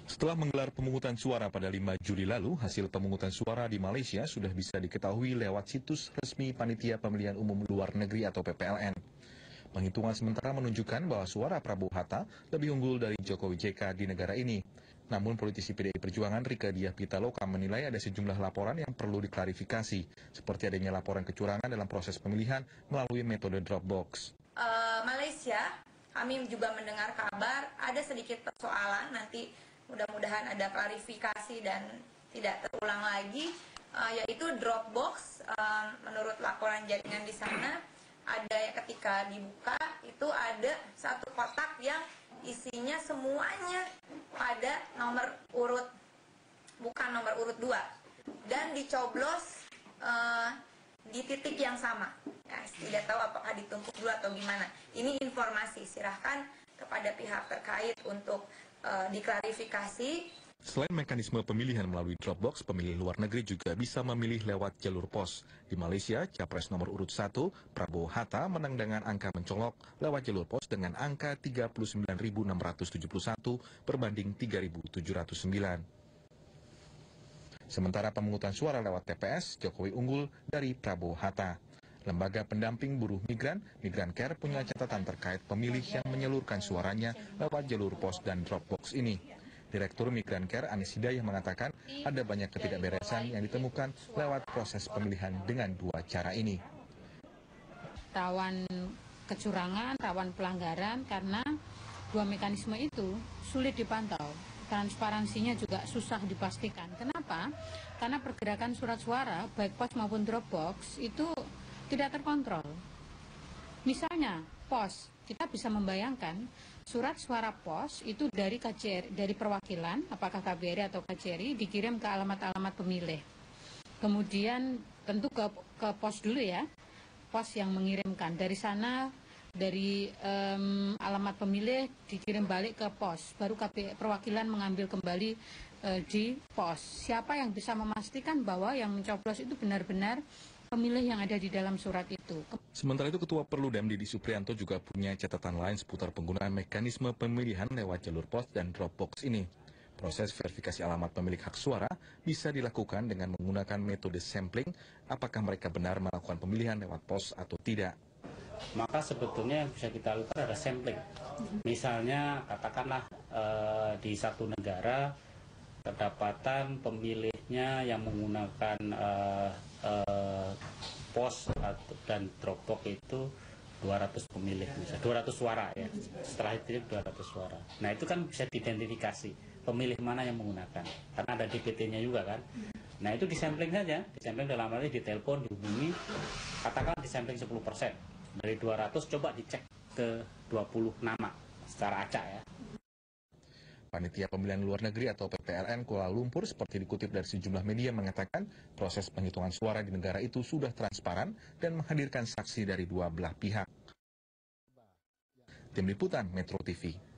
Setelah menggelar pemungutan suara pada 5 Juli lalu, hasil pemungutan suara di Malaysia sudah bisa diketahui lewat situs resmi Panitia Pemilihan Umum Luar Negeri atau PPLN. Penghitungan sementara menunjukkan bahwa suara Prabowo Hatta lebih unggul dari Jokowi JK di negara ini. Namun politisi PDI Perjuangan Rieke Diah Pitaloka menilai ada sejumlah laporan yang perlu diklarifikasi, seperti adanya laporan kecurangan dalam proses pemilihan melalui metode Dropbox. Malaysia, kami juga mendengar kabar ada sedikit persoalan, nanti mudah-mudahan ada klarifikasi dan tidak terulang lagi, yaitu Dropbox. Menurut laporan jaringan di sana, ada ketika dibuka itu ada satu kotak yang isinya semuanya pada nomor urut, bukan nomor urut 2, dan dicoblos di titik yang sama. Ya, tidak tahu apakah ditumpuk dulu atau gimana. Ini informasi, silahkan kepada pihak terkait untuk diklarifikasi. Selain mekanisme pemilihan melalui Dropbox, pemilih luar negeri juga bisa memilih lewat jalur pos. Di Malaysia, Capres nomor urut 1, Prabowo Hatta menang dengan angka mencolok lewat jalur pos dengan angka 39.671 berbanding 3.709. Sementara pemungutan suara lewat TPS, Jokowi unggul dari Prabowo Hatta. Lembaga pendamping buruh migran, Migran Care, punya catatan terkait pemilih yang menyalurkan suaranya lewat jalur pos dan Dropbox ini. Direktur Migran Care, Anis Hidayah, mengatakan ada banyak ketidakberesan yang ditemukan lewat proses pemilihan dengan dua cara ini. Rawan kecurangan, rawan pelanggaran karena dua mekanisme itu sulit dipantau. Transparansinya juga susah dipastikan. Kenapa? Karena pergerakan surat suara, baik pos maupun Dropbox, itu tidak terkontrol. Misalnya, pos, kita bisa membayangkan surat suara pos itu dari KJRI, dari perwakilan, apakah KBRI atau KJRI, dikirim ke alamat-alamat pemilih. Kemudian tentu ke pos dulu ya, pos yang mengirimkan. Dari sana, dari alamat pemilih dikirim balik ke pos, baru perwakilan mengambil kembali di pos. Siapa yang bisa memastikan bahwa yang mencoblos itu benar-benar pemilih yang ada di dalam surat itu? Sementara itu, Ketua Perludem Didi Suprianto juga punya catatan lain seputar penggunaan mekanisme pemilihan lewat jalur pos dan Dropbox ini. Proses verifikasi alamat pemilik hak suara bisa dilakukan dengan menggunakan metode sampling, apakah mereka benar melakukan pemilihan lewat pos atau tidak. Maka sebetulnya yang bisa kita lakukan ada sampling. Misalnya katakanlah di satu negara kedapatan pemilihnya yang menggunakan pos dan Dropbox itu 200 pemilih, misalnya 200 suara ya. Setelah itu 200 suara. Nah itu kan bisa diidentifikasi pemilih mana yang menggunakan, karena ada DPT-nya juga kan. Nah itu disampling saja, disampling dalam hal ini ditelepon, dihubungi, katakan disampling 10%. Dari 200 coba dicek ke 20 nama secara acak ya. Panitia Pemilihan Luar Negeri atau PPLN Kuala Lumpur, seperti dikutip dari sejumlah media, mengatakan proses penghitungan suara di negara itu sudah transparan dan menghadirkan saksi dari dua belah pihak. Tim Liputan Metro TV.